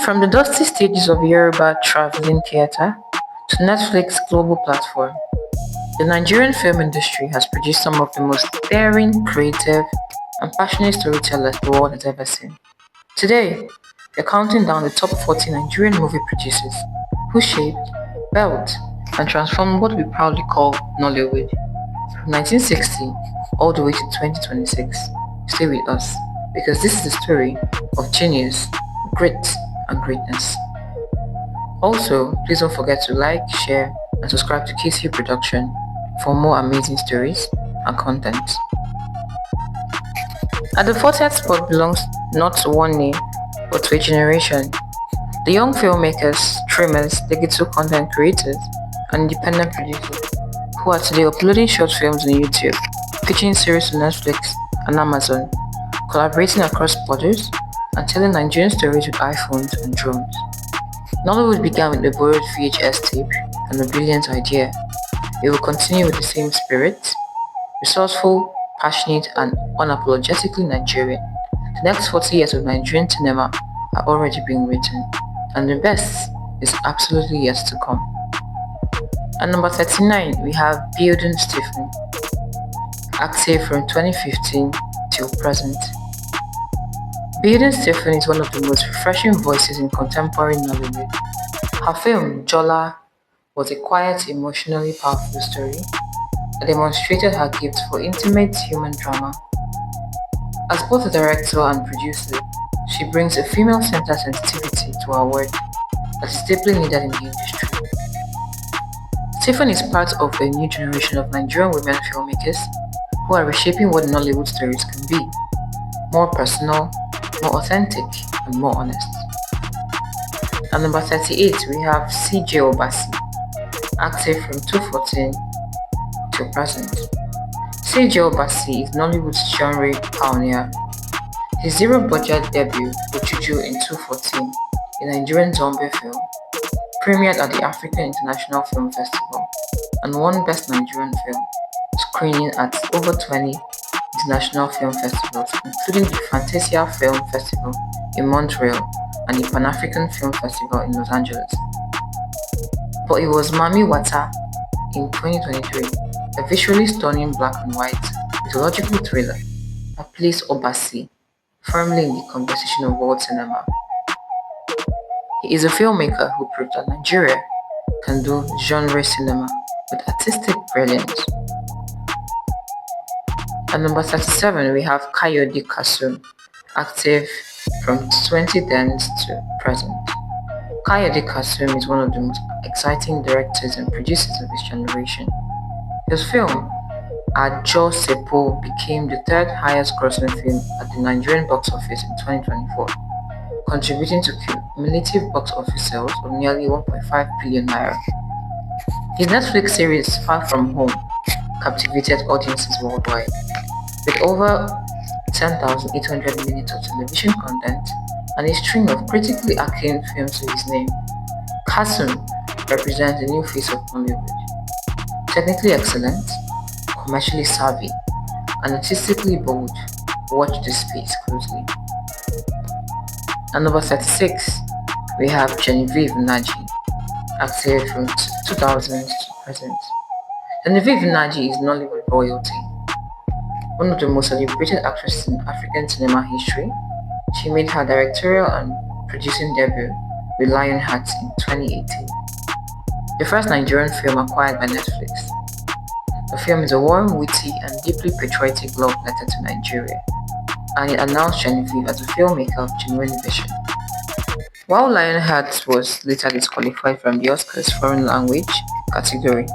From the dusty stages of Yoruba traveling theatre to Netflix's global platform, the Nigerian film industry has produced some of the most daring, creative, and passionate storytellers the world has ever seen. Today, we're counting down the top 40 Nigerian movie producers who shaped, built, and transformed what we proudly call Nollywood. From 1960 all the way to 2026. Stay with us because this is the story of genius, grit, and greatness. Also, please don't forget to like, share, and subscribe to KCU Production for more amazing stories and content. At the 40th spot belongs not to one name, but to a generation. The young filmmakers, streamers, digital content creators, and independent producers who are today uploading short films on YouTube, pitching series on Netflix and Amazon, collaborating across borders, and telling Nigerian stories with iPhones and drones. Nollywood began with a borrowed VHS tape and a brilliant idea. It will continue with the same spirit, resourceful, passionate, and unapologetically Nigerian. The next 40 years of Nigerian cinema are already being written, and the best is absolutely yet to come. At number 39, we have Building Stephen, active from 2015 till present. Building Stephen is one of the most refreshing voices in contemporary Nollywood. Her film, Jola, was a quiet, emotionally powerful story that demonstrated her gift for intimate human drama. As both a director and producer, she brings a female-centered sensitivity to her work that is deeply needed in the industry. Stephen is part of a new generation of Nigerian women filmmakers who are reshaping what Nollywood stories can be: more personal, more authentic, and more honest. At number 38, we have CJ Obasi, active from 2014 to present. CJ Obasi is Nollywood's genre pioneer. His zero-budget debut, Ojuju in 2014, a Nigerian zombie film, premiered at the African International Film Festival and won Best Nigerian Film, screening at over 20 international film festivals, including the Fantasia Film Festival in Montreal and the Pan-African Film Festival in Los Angeles. But it was Mami Wata in 2023, a visually stunning black and white mythological thriller that placed Obasi firmly in the conversation of world cinema. He is a filmmaker who proved that Nigeria can do genre cinema with artistic brilliance. At number 37, we have Kayode Kasum, active from 2010 to present. Kayode Kasum is one of the most exciting directors and producers of his generation. His film, Ajo Sepo, became the third highest grossing film at the Nigerian box office in 2024, contributing to cumulative box office sales of nearly 1.5 billion naira. His Netflix series, Far From Home, captivated audiences worldwide, with over 10,800 minutes of television content and a string of critically acclaimed films to his name. Kasum represents a new face of Nollywood. Technically excellent, commercially savvy, and artistically bold. Watch this space closely. At number 36, we have Genevieve Naji, active from 2000 to present. Genevieve Naji is Nollywood royalty. One of the most celebrated actresses in African cinema history, she made her directorial and producing debut with Lionheart in 2018, the first Nigerian film acquired by Netflix. The film is a warm, witty, and deeply patriotic love letter to Nigeria, and it announced Genevieve as a filmmaker of genuine vision. While Lionheart was later disqualified from the Oscars foreign language category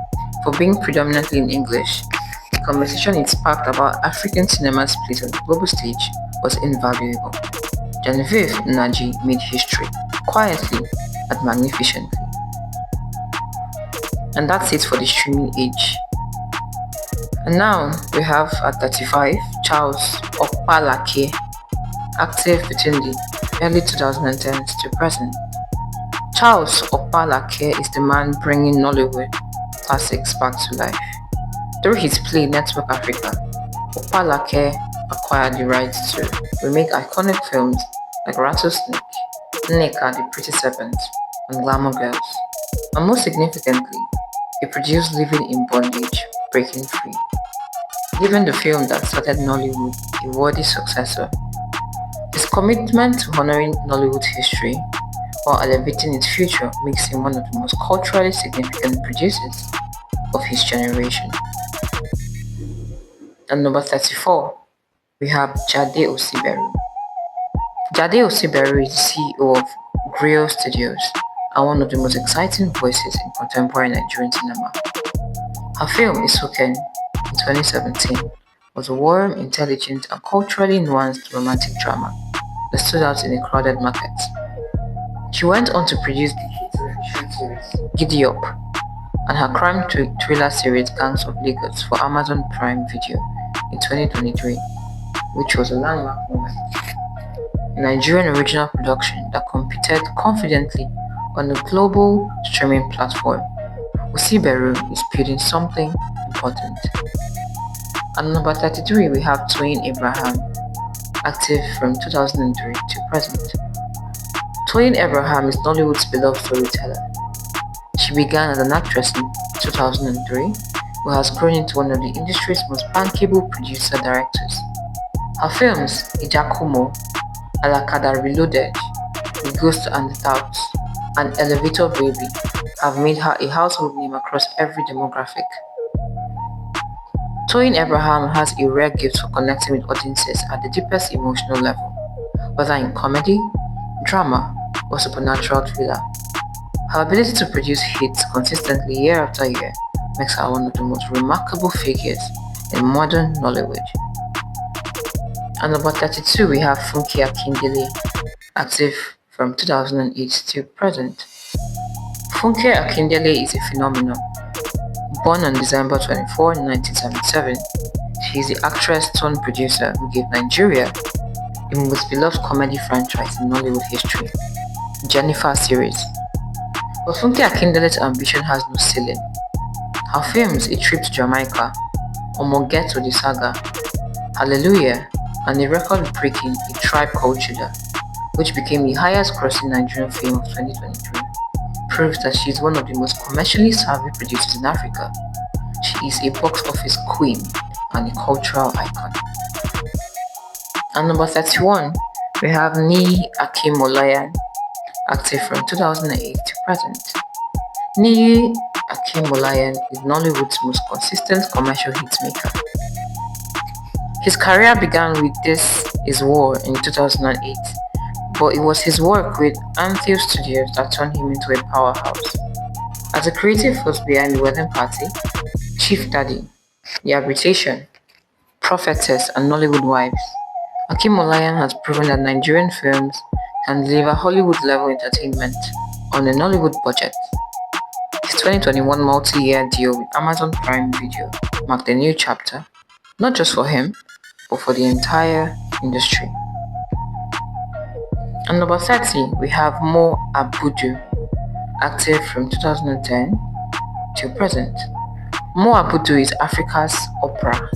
for being predominantly in English, the conversation it sparked about African cinema's place on the global stage was invaluable. Genevieve Naji made history, quietly and magnificently. And that's it for the streaming age. And now we have at 35, Charles Opalake, active between the early 2010s to present. Charles Opalake is the man bringing Nollywood classics back to life. Through his play Network Africa, Opalake acquired the rights to remake iconic films like Rattlesnake, Nneka the Pretty Serpent, and Glamour Girls. And most significantly, he produced Living in Bondage, Breaking Free, giving the film that started Nollywood a worthy successor. His commitment to honoring Nollywood's history while elevating its future makes him one of the most culturally significant producers of his generation. At number 34, we have Jade Osiberu. Jade Osiberu is the CEO of Griot Studios and one of the most exciting voices in contemporary Nigerian cinema. Her film Isoken in 2017 was a warm, intelligent, and culturally nuanced romantic drama that stood out in a crowded market. She went on to produce the hit television series Giddy Up and her crime thriller series Gangs of Lagos for Amazon Prime Video in 2023, which was a landmark moment. A Nigerian original production that competed confidently on a global streaming platform. Osiberu is building something important. At number 33, we have Toyin Abraham, active from 2003 to present. Toyin Abraham is Nollywood's beloved storyteller. She began as an actress in 2003, who has grown into one of the industry's most bankable producer-directors. Her films, Ijakumo, Alakada Reloaded, The Ghost and the Thoughts, and Elevator Baby have made her a household name across every demographic. Toyin Abraham has a rare gift for connecting with audiences at the deepest emotional level, whether in comedy, drama, or supernatural thriller. Her ability to produce hits consistently year after year makes her one of the most remarkable figures in modern Nollywood. At number 32, we have Funke Akindele, active from 2008 to present. Funke Akindele is a phenomenon. Born on December 24, 1977, she is the actress turned producer who gave Nigeria the most beloved comedy franchise in Nollywood history, Jennifer series. But Funke Akindele's ambition has no ceiling. Her films, A Trip to Jamaica, Omoge to the Saga, Hallelujah, and a record-breaking A Tribe Called Judah, which became the highest-grossing Nigerian film of 2023, proves that she is one of the most commercially savvy producers in Africa. She is a box office queen and a cultural icon. At number 31, we have Ni Akimolayan, active from 2008 to present. Ni Akimolayan is Nollywood's most consistent commercial hitmaker. His career began with This Is War in 2008, but it was his work with Antheo Studios that turned him into a powerhouse. As a creative force behind The Wedding Party, Chief Daddy, The Arbitration, Prophetess, and Nollywood Wives, Akimolayan has proven that Nigerian films can deliver Hollywood-level entertainment on a Nollywood budget. His 2021 multi-year deal with Amazon Prime Video marked a new chapter, not just for him, but for the entire industry. At number 30, we have Mo Abudu, active from 2010 to present. Mo Abudu is Africa's opera,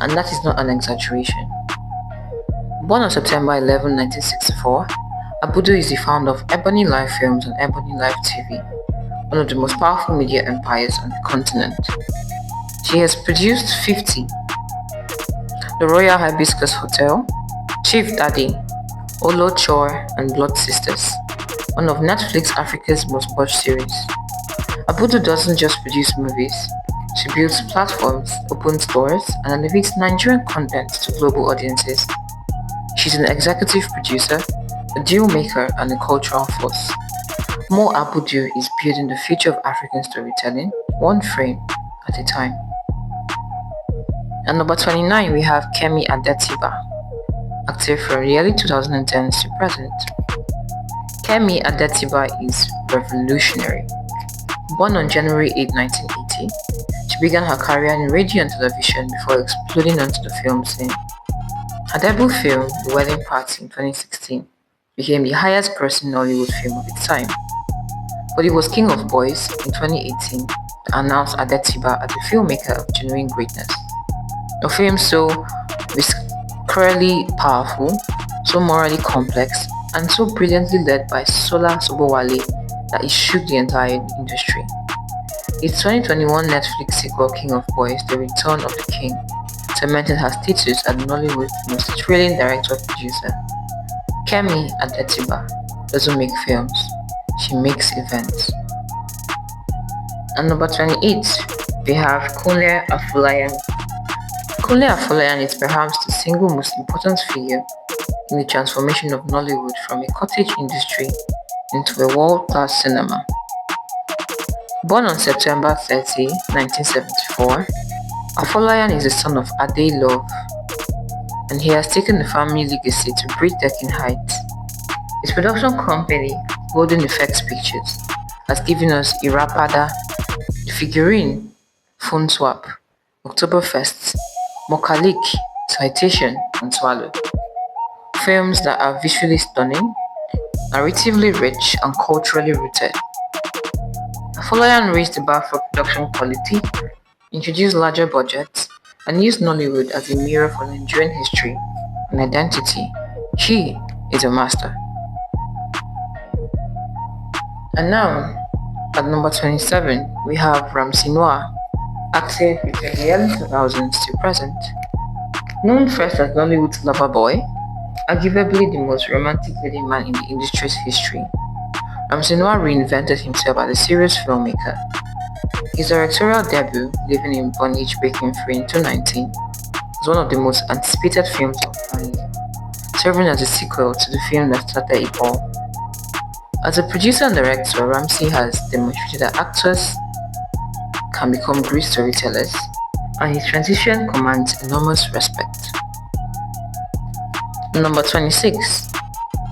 and that is not an exaggeration. Born on September 11, 1964, Abudu is the founder of Ebony Live Films and Ebony Live TV, one of the most powerful media empires on the continent. She has produced 50, The Royal Hibiscus Hotel, Chief Daddy, Olo Chor, and Blood Sisters, one of Netflix Africa's most watched series. Abudu doesn't just produce movies, she builds platforms, opens doors, and elevates Nigerian content to global audiences. She's an executive producer, a deal maker, and a cultural force. Mo Abudu is building the future of African storytelling, one frame at a time. At number 29, we have Kemi Adetiba, active from the early 2010s to present. Kemi Adetiba is revolutionary. Born on January 8, 1980, she began her career in radio and television before exploding onto the film scene. Her debut film, The Wedding Party in 2016, became the highest-grossing Nollywood film of its time. But it was King of Boys in 2018 that announced Adetiba as a filmmaker of genuine greatness. A film so viscerally powerful, so morally complex, and so brilliantly led by Sola Sobowale that it shook the entire industry. Its 2021 Netflix sequel King of Boys, The Return of the King, cemented her status as Nollywood's most thrilling director-producer. Kemi Adetiba doesn't make films, she makes events. At number 28, we have Kunle Afolayan. Kunle Afolayan is perhaps the single most important figure in the transformation of Nollywood from a cottage industry into a world-class cinema. Born on September 30, 1974, Afolayan is the son of Ade Love, and he has taken the family legacy to breathtaking heights. His production company, Golden Effects Pictures, has given us Irapada, The Figurine, Phone Swap, Oktoberfest, Mokalik, Citation, and Swallow. Films that are visually stunning, narratively rich, and culturally rooted. Afolayan raised the bar for production quality, introduced larger budgets, and used Nollywood as a mirror for Nigerian history and identity. He is a master. And now, at number 27, we have Ramsey Noah, active between the early 2000s to present. Known first as Nollywood's lover boy, arguably the most romantic leading man in the industry's history, Ramsey Noah reinvented himself as a serious filmmaker. His directorial debut, Living in Bondage Breaking Free in 2019, was one of the most anticipated films of the year, serving as a sequel to the film that started it all. As a producer and director, Ramsey has demonstrated that actors can become great storytellers, and his transition commands enormous respect. Number 26,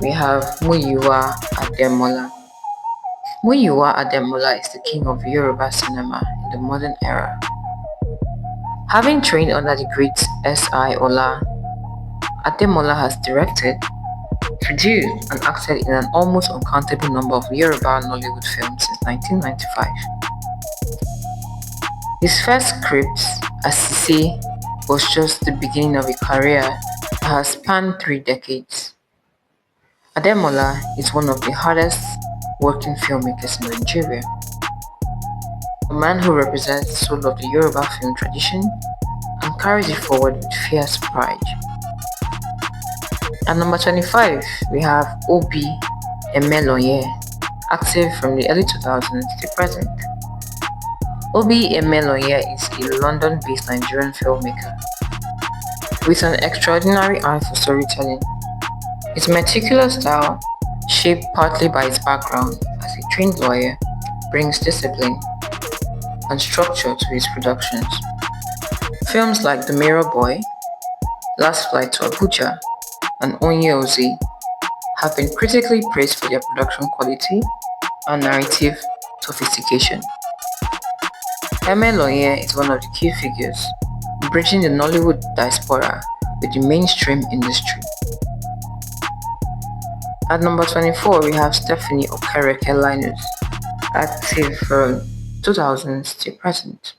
we have Muyiwa Ademola. Muyiwa Ademola is the king of Yoruba cinema in the modern era. Having trained under the great S.I. Ola, Ademola has directed, produced, and acted in an almost uncountable number of Yoruba Nollywood films since 1995. His first script, Asise, was just the beginning of a career that has spanned 3 decades. Ademola is one of the hardest working filmmakers in Nigeria, a man who represents the soul of the Yoruba film tradition and carries it forward with fierce pride. At number 25, we have Obi Emeloye, active from the early 2000s to present. Obi Emeloye is a London-based Nigerian filmmaker with an extraordinary eye for storytelling. His meticulous style, shaped partly by his background as a trained lawyer, brings discipline and structure to his productions. Films like The Mirror Boy, Last Flight to Abuja, and Onye Ozi have been critically praised for their production quality and narrative sophistication. Emeloye is one of the key figures bridging the Nollywood diaspora with the mainstream industry. At number 24, we have Stephanie Okereke-Linus, active from 2000s to present.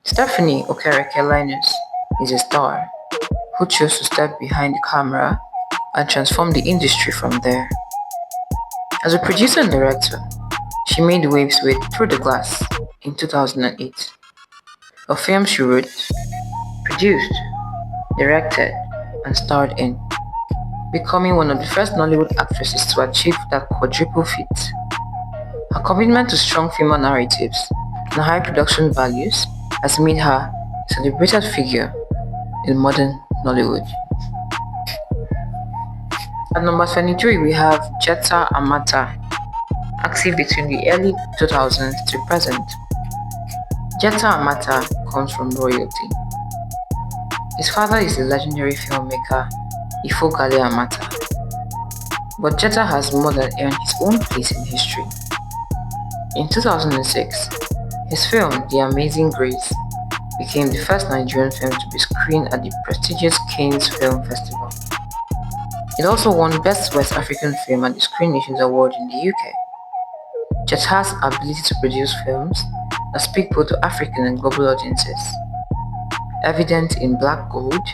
Stephanie Okereke-Linus is a star who chose to step behind the camera and transform the industry from there. As a producer and director, she made waves with Through the Glass in 2008, a film she wrote, produced, directed, and starred in, becoming one of the first Nollywood actresses to achieve that quadruple feat. Her commitment to strong female narratives and high production values has made her a celebrated figure in modern Nollywood. At number 23, we have Jetta Amata, active between the early 2000s to present. Jetta Amata comes from royalty. His father is the legendary filmmaker Ifogale Amata, but Jetta has more than earned his own place in history. In 2006, his film The Amazing Grace became the first Nigerian film to be screened at the prestigious Cannes Film Festival. It also won Best West African Film at the Screen Nations Award in the UK. Jetta's ability to produce films that speak both to African and global audiences, evident in Black Gold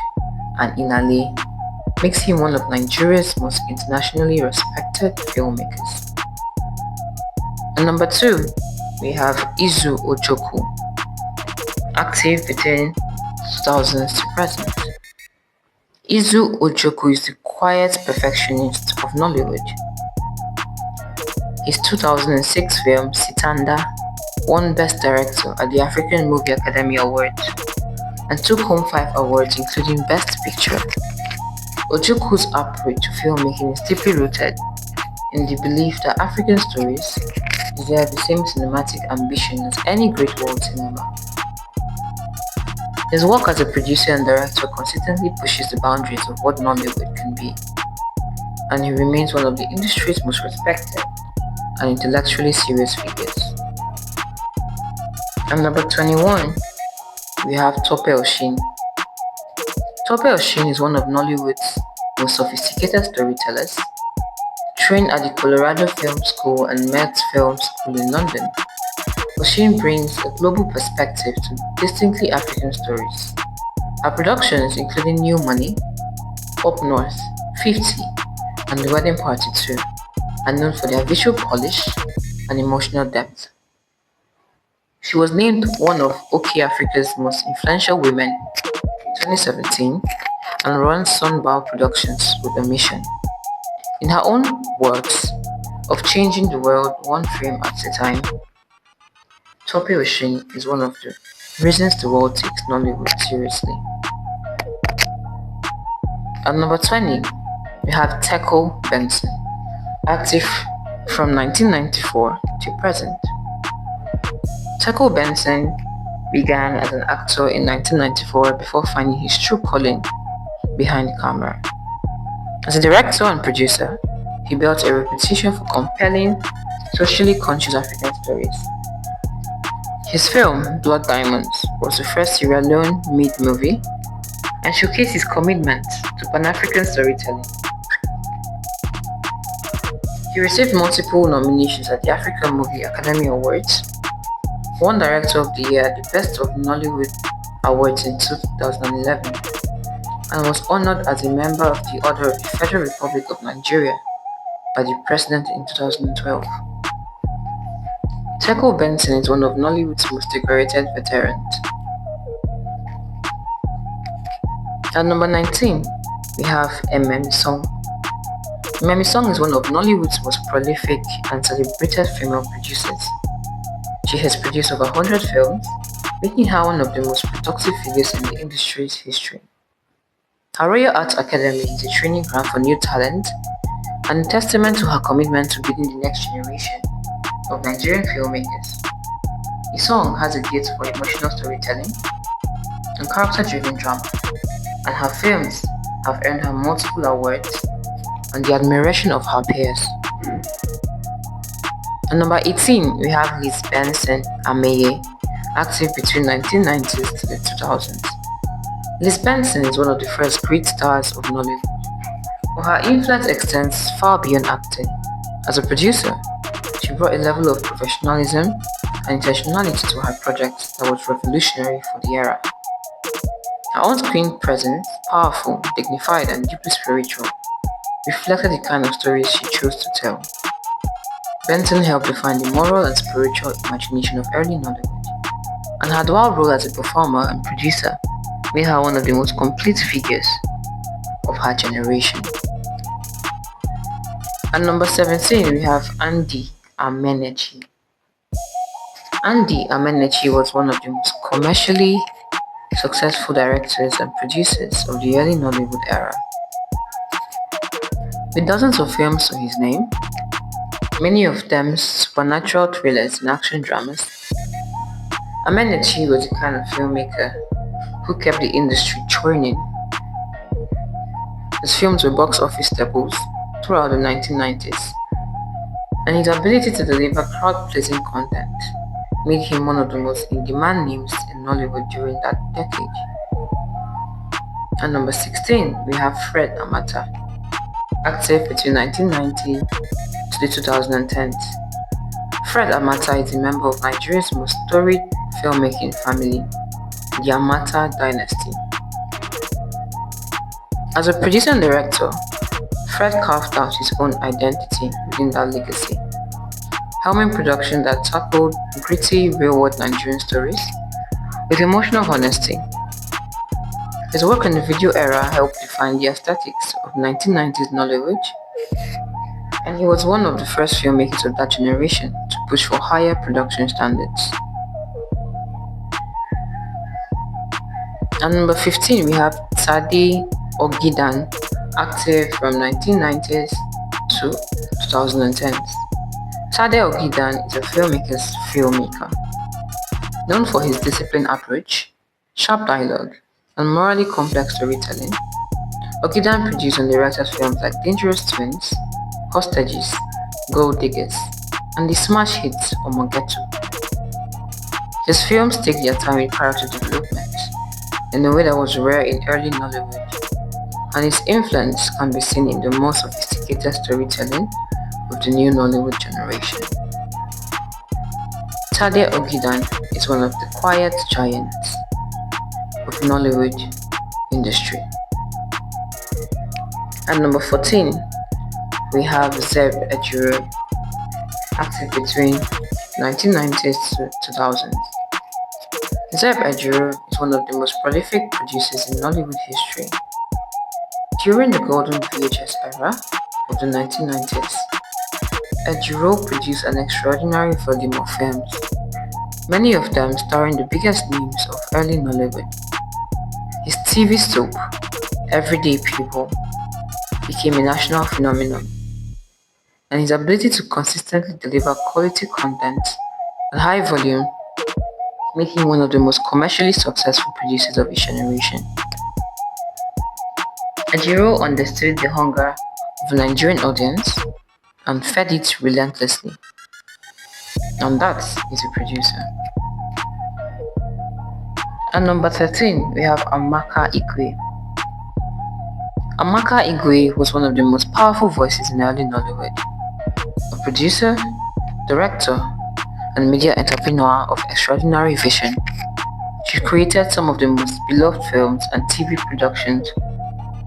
and Inale, makes him one of Nigeria's most internationally respected filmmakers. And number 2, we have Izu Ojoku, active between 2000s to present. Izu Ojoku is the quiet perfectionist of Nollywood. His 2006 film Sitanda won Best Director at the African Movie Academy Awards and took home 5 awards including Best Picture. Ojoku's approach to filmmaking is deeply rooted in the belief that African stories deserve the same cinematic ambition as any great world cinema. His work as a producer and director consistently pushes the boundaries of what Nollywood can be, and he remains one of the industry's most respected and intellectually serious figures. And number 21, we have Tope Oshin. Tope Oshin is one of Nollywood's most sophisticated storytellers, trained at the Colorado Film School and Met Film School in London. Oshin brings a global perspective to distinctly African stories. Her productions, including New Money, Up North, 50, and The Wedding Party 2, are known for their visual polish and emotional depth. She was named one of OK Africa's most influential women in 2017 and runs Sunbow Productions with a mission. In her own words, of changing the world one frame at a time, Tope Oshin is one of the reasons the world takes Nollywood seriously. At number 20, we have Teco Benson, active from 1994 to present. Teco Benson began as an actor in 1994 before finding his true calling behind camera. As a director and producer, he built a reputation for compelling, socially conscious African stories. His film, Blood Diamonds, was the first Sierra Leone-made movie and showcased his commitment to Pan-African storytelling. He received multiple nominations at the African Movie Academy Awards, won Director of the Year at the Best of Nollywood Awards in 2011, and was honored as a member of the Order of the Federal Republic of Nigeria by the President in 2012. Teco Benson is one of Nollywood's most decorated veterans. At number 19, we have Ememi Song. Ememi Song is one of Nollywood's most prolific and celebrated female producers. She has produced over 100 films, making her one of the most productive figures in the industry's history. Her Royal Arts Academy is a training ground for new talent and a testament to her commitment to building the next generation of Nigerian filmmakers. The song has a gift for emotional storytelling and character-driven drama, and her films have earned her multiple awards and the admiration of her peers. At number 18, we have Liz Benson Ameye, active between 1990s to the 2000s. Liz Benson is one of the first great stars of Nollywood, but her influence extends far beyond acting. As a producer, she brought a level of professionalism and intentionality to her projects that was revolutionary for the era. Her on-screen presence, powerful, dignified, and deeply spiritual, reflected the kind of stories she chose to tell. Benson helped define the moral and spiritual imagination of early Nollywood, and her dual role as a performer and producer made her one of the most complete figures of her generation. At number 17, we have Andy Amenechi. Andy Amenechi was one of the most commercially successful directors and producers of the early Nollywood era. With dozens of films to his name, many of them supernatural thrillers and action dramas, Amenechi was the kind of filmmaker who kept the industry churning. His films were box office staples throughout the 1990s, and his ability to deliver crowd-pleasing content made him one of the most in-demand names in Nollywood during that decade. At number 16, we have Fred Amata, active between 1990 to the 2010s. Fred Amata is a member of Nigeria's most storied filmmaking family, the Amata dynasty. As a producer and director, Fred carved out his own identity within that legacy, helming production that tackled gritty real-world Nigerian stories with emotional honesty. His work in the video era helped define the aesthetics of 1990s Nollywood, and he was one of the first filmmakers of that generation to push for higher production standards. At number 15, we have Sade Ogidan, active from 1990s to 2010s. Sade Ogidan is a filmmaker, known for his disciplined approach, sharp dialogue, and morally complex storytelling. Ogidan produced and directed films like Dangerous Twins, Hostages, Gold Diggers, and the smash hits Omogetu. His films take their time in character development in a way that was rare in early Nollywood, and his influence can be seen in the more sophisticated storytelling of the new Nollywood generation. Sade Ogidan is one of the quiet giants of Nollywood industry. At number 14, we have Zeb Ejiro, active between 1990s to 2000s. Zeb Ejiro is one of the most prolific producers in Nollywood history. During the golden VHS era of the 1990s, Ejiro produced an extraordinary volume of films, many of them starring the biggest names of early Nollywood. His TV soap, Everyday People, became a national phenomenon, and his ability to consistently deliver quality content at high volume made him one of the most commercially successful producers of his generation. Ejiro understood the hunger of the Nigerian audience and fed it relentlessly. And that is a producer. At number 13, we have Amaka Igwe. Amaka Igwe was one of the most powerful voices in early Nollywood. A producer, director, and media entrepreneur of extraordinary vision, she created some of the most beloved films and TV productions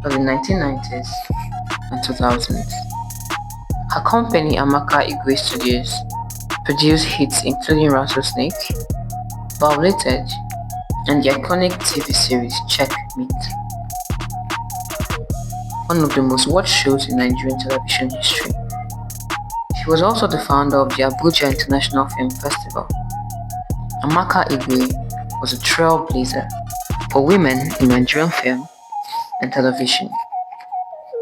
of the 1990s and 2000s. Her company, Amaka Igwe Studios, produced hits including Rattlesnake, Violated, and the iconic TV series Checkmate, one of the most watched shows in Nigerian television history. She was also the founder of the Abuja International Film Festival. Amaka Igwe was a trailblazer for women in Nigerian film and television.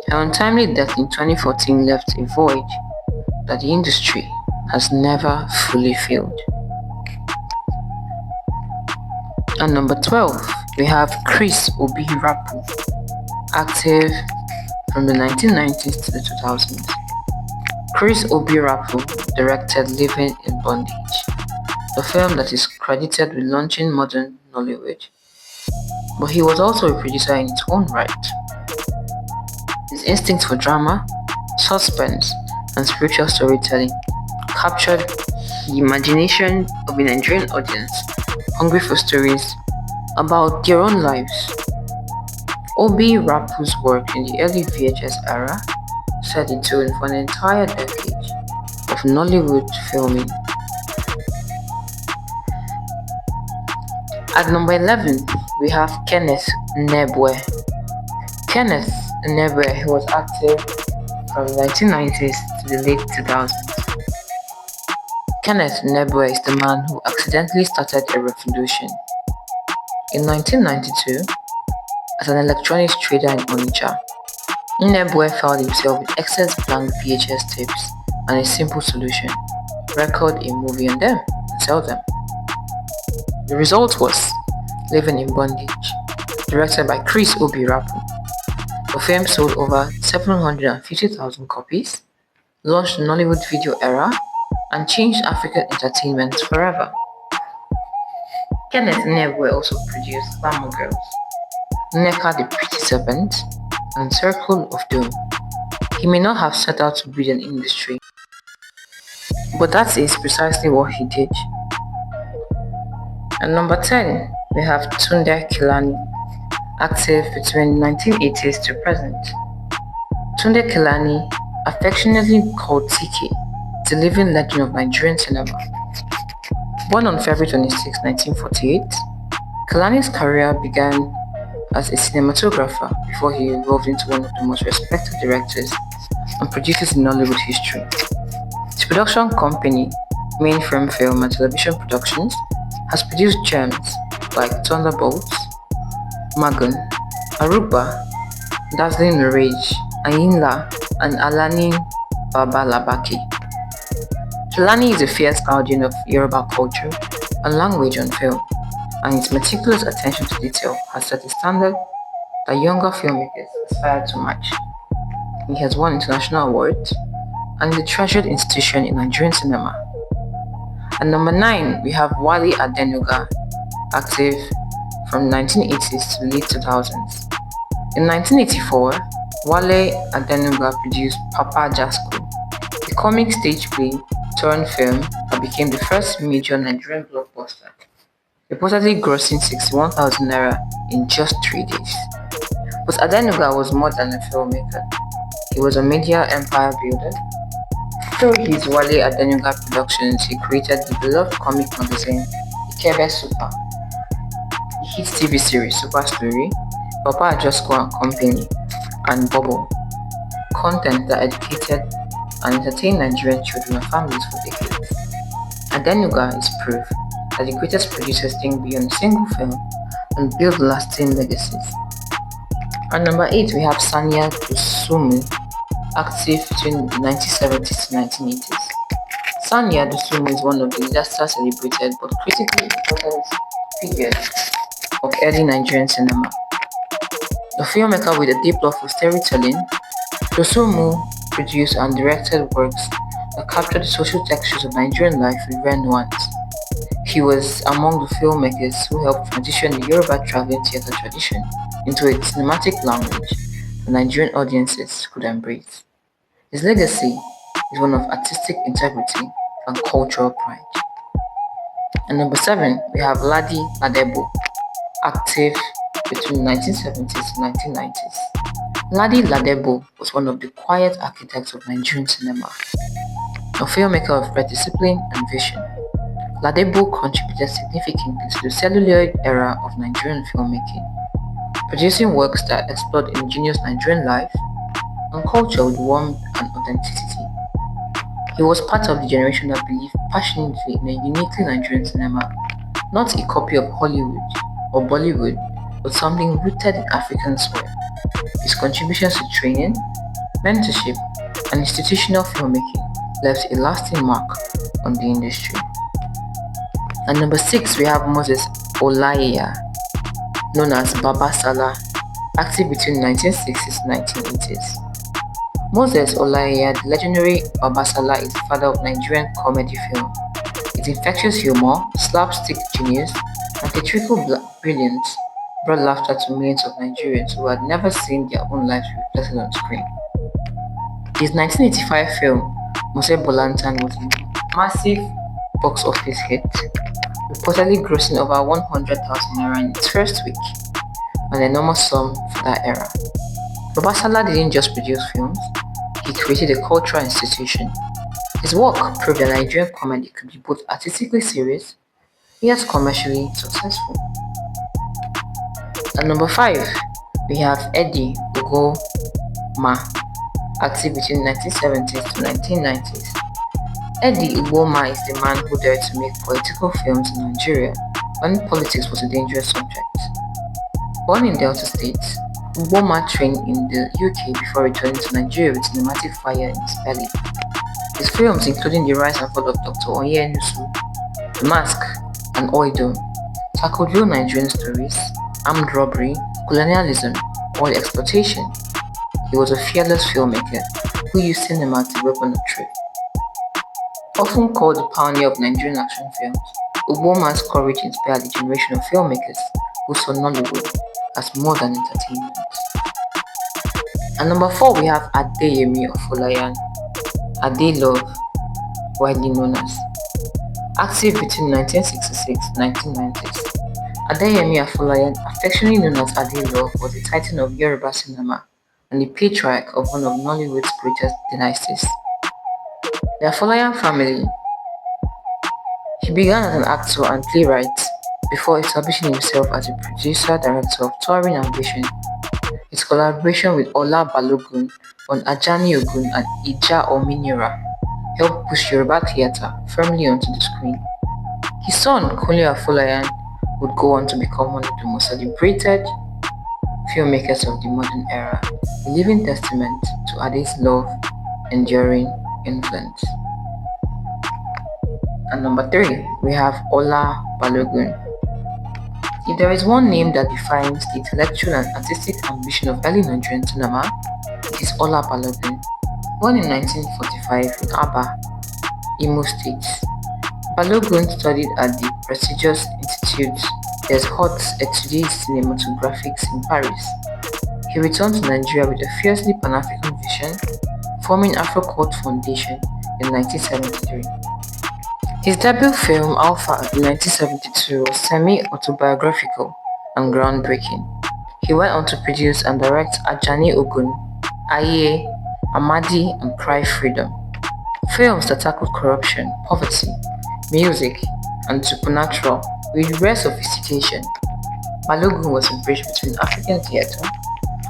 Her untimely death in 2014 left a void that the industry has never fully filled. At number 12, we have Chris Obi Rapu, active from the 1990s to the 2000s. Chris Obi Rapu directed Living in Bondage, a film that is credited with launching modern Nollywood. But he was also a producer in his own right. His instinct for drama, suspense, and spiritual storytelling captured the imagination of a Nigerian audience hungry for stories about their own lives. Obi Rapu's work in the early VHS era set the tone for an entire decade of Nollywood filming. At number 11, we have Kenneth Nebwe. Kenneth Nebwe, who was active from the 1990s to the late 2000s. Kenneth Nebwe is the man who accidentally started a revolution. In 1992, as an electronics trader in Onitsha, Nebwe found himself with excess blank VHS tapes and a simple solution: record a movie on them and sell them. The result was Living in Bondage, directed by Chris Obi Rapu. The film sold over 750,000 copies, launched the Nollywood video era, and changed African entertainment forever. Kenneth Nebwe also produced Glamour Girls, Nneka the Pretty Serpent, and Circle of Doom. He may not have set out to build an industry, but that is precisely what he did. At number 10, we have Tunde Kilani, active between 1980s to present. Tunde Kelani, affectionately called TK, is a living legend of Nigerian cinema. Born on February 26, 1948, Kelani's career began as a cinematographer before he evolved into one of the most respected directors and producers in Nollywood history. His production company, Mainframe Film and Television Productions, has produced gems like Thunderbolts, Magun, Aruba, Dazzling Rage, Ayinla, and Alani Baba Labaki. Kelani is a fierce guardian of Yoruba culture and language on film, and his meticulous attention to detail has set a standard that younger filmmakers aspire to match. He has won international awards and is a treasured institution in Nigerian cinema. At number 9, we have Wale Adenuga, active from 1980s to the late 2000s. In 1984, Wale Adenuga produced Papa Jasco, a comic stage play turned film that became the first major Nigerian blockbuster, reportedly grossing 61,000 naira in just 3 days. But Adenuga was more than a filmmaker. He was a media empire builder. Through his Wale Adenuga Productions, he created the beloved comic magazine Ikebe Super, the hit TV series Super Story, Papa Ajosko and Company, and Bubble, content that educated and entertained Nigerian children and families for decades. Adenuga is proof that the greatest producers think beyond a single film and build lasting legacies. At number 8, we have Sanya Dusumu, active between the 1970s to 1980s. Sanya Dusumu is one of the lesser celebrated but critically important figures of early Nigerian cinema. A filmmaker with a deep love for storytelling, Dusumu produced and directed works that captured the social textures of Nigerian life with rare nuance. He was among the filmmakers who helped transition the Yoruba traveling theatre tradition into a cinematic language that Nigerian audiences could embrace. His legacy is one of artistic integrity and cultural pride. At number 7, we have Ladi Ladebo, active between 1970s to 1990s. Ladi Ladebo was one of the quiet architects of Nigerian cinema, a filmmaker of great discipline and vision. Ladebo contributed significantly to the celluloid era of Nigerian filmmaking, producing works that explored indigenous Nigerian life and culture with warmth and authenticity. He was part of the generation that believed passionately in a uniquely Nigerian cinema, not a copy of Hollywood or Bollywood, but something rooted in African soil. His contributions to training, mentorship, and institutional filmmaking left a lasting mark on the industry. At number 6, we have Moses Olaiya, known as Baba Salah, active between 1960s and 1980s. Moses Olaiya, the legendary Baba Salah, is the father of Nigerian comedy film. His infectious humor, slapstick genius, and theatrical brilliance brought laughter to millions of Nigerians who had never seen their own lives reflected on screen. His 1985 film, Mose Bolantan, was a massive box office hit, reportedly grossing over 100,000 naira in its first week, an enormous sum for that era. Baba Salah didn't just produce films, he created a cultural institution. His work proved that Nigerian comedy could be both artistically serious yet commercially successful. At number 5, we have Eddie Ugoma, active between 1970s to 1990s. Eddie Ugoma is the man who dared to make political films in Nigeria when politics was a dangerous subject. Born in Delta State, Ugoma trained in the UK before returning to Nigeria with cinematic fire in his belly. His films, including The Rise and Fall of Dr. Onyenusu, The Mask, and Oido, tackled real Nigerian stories, armed robbery, colonialism, oil exploitation. He was a fearless filmmaker who used cinema as a weapon of truth. Often called the pioneer of Nigerian action films, Ugoma's courage inspired a generation of filmmakers who saw Nollywood as more than entertainment. At number 4, we have Adeyemi Ofolayan, Ade Love, widely known as, active between 1966 and 1990s. Adeyemi Afolayan, affectionately known as Adeolo, was a titan of Yoruba cinema and the patriarch of one of Nollywood's greatest dynasties. The Afolayan family. He began as an actor and playwright before establishing himself as a producer-director of touring ambition. His collaboration with Ola Balogun on Ajani Ogun and Ija Ominira helped push Yoruba theatre firmly onto the screen. His son, Kunle Afolayan, would go on to become one of the most celebrated filmmakers of the modern era, a living testament to Ade's love, enduring influence. And number 3, we have Ola Balogun. If there is one name that defines the intellectual and artistic ambition of early Nigerian cinema, it is Ola Balogun. Born in 1945 in Aba, Imo State, Balogun studied at the prestigious Institut des Hautes Études Cinématographiques in Paris. He returned to Nigeria with a fiercely Pan-African vision, forming Afro-Cult Foundation in 1973. His debut film, Alpha, in 1972 was semi-autobiographical and groundbreaking. He went on to produce and direct Ajani Ogun, Aye, Amadi, and Cry Freedom, films that tackled corruption, poverty, music, and supernatural with rare sophistication. Balogun was a bridge between African theatre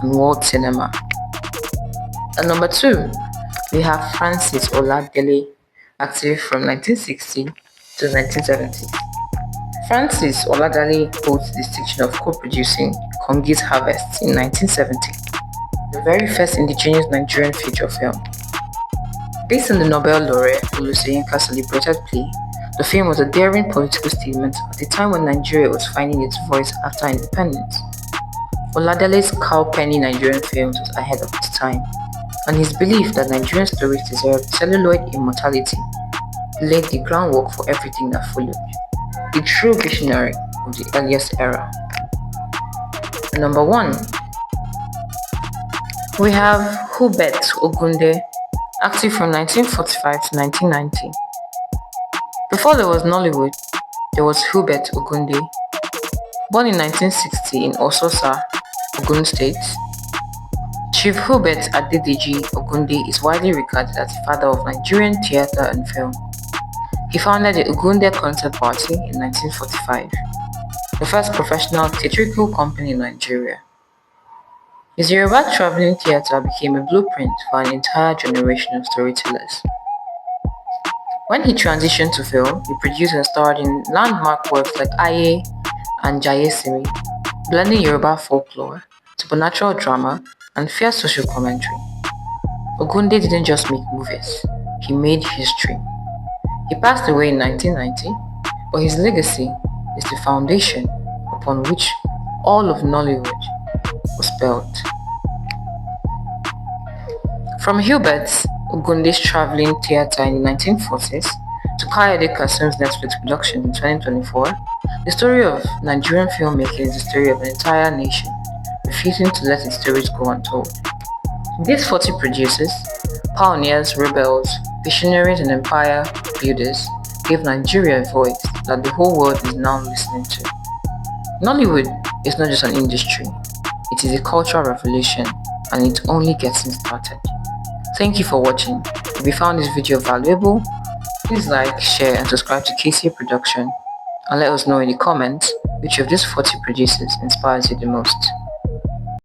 and world cinema. And number 2, we have Francis Oladele, active from 1960 to 1970. Francis Oladele holds the distinction of co-producing Kongi's Harvest in 1970, the very first indigenous Nigerian feature film. Based on the Nobel laureate Olusegun's celebrated play, the film was a daring political statement at a time when Nigeria was finding its voice after independence. Oladele's cow-penny Nigerian films was ahead of its time, and his belief that Nigerian stories deserved celluloid immortality laid the groundwork for everything that followed. The true visionary of the earliest era. Number 1, we have Hubert Ogunde, active from 1945 to 1990. Before there was Nollywood, there was Hubert Ogunde. Born in 1960 in Ososa, Ogun State, Chief Hubert Adedeji Ogunde is widely regarded as the father of Nigerian theatre and film. He founded the Ogunde Concert Party in 1945, the first professional theatrical company in Nigeria. His Yoruba traveling theatre became a blueprint for an entire generation of storytellers. When he transitioned to film, he produced and starred in landmark works like Aye and Jayesimi, blending Yoruba folklore, supernatural drama, and fierce social commentary. Ogunde didn't just make movies, he made history. He passed away in 1990, but his legacy is the foundation upon which all of Nollywood was built. From Hubert's Ogunde's traveling theatre in the 1940s to Kayode Kassim's Netflix production in 2024, the story of Nigerian filmmaking is the story of an entire nation refusing to let its stories go untold. These 40 producers, pioneers, rebels, visionaries, and empire builders gave Nigeria a voice that the whole world is now listening to. Nollywood is not just an industry, it is a cultural revolution, and it's only getting started. Thank you for watching. If you found this video valuable, please like, share, and subscribe to KCA Production, and let us know in the comments which of these 40 producers inspires you the most.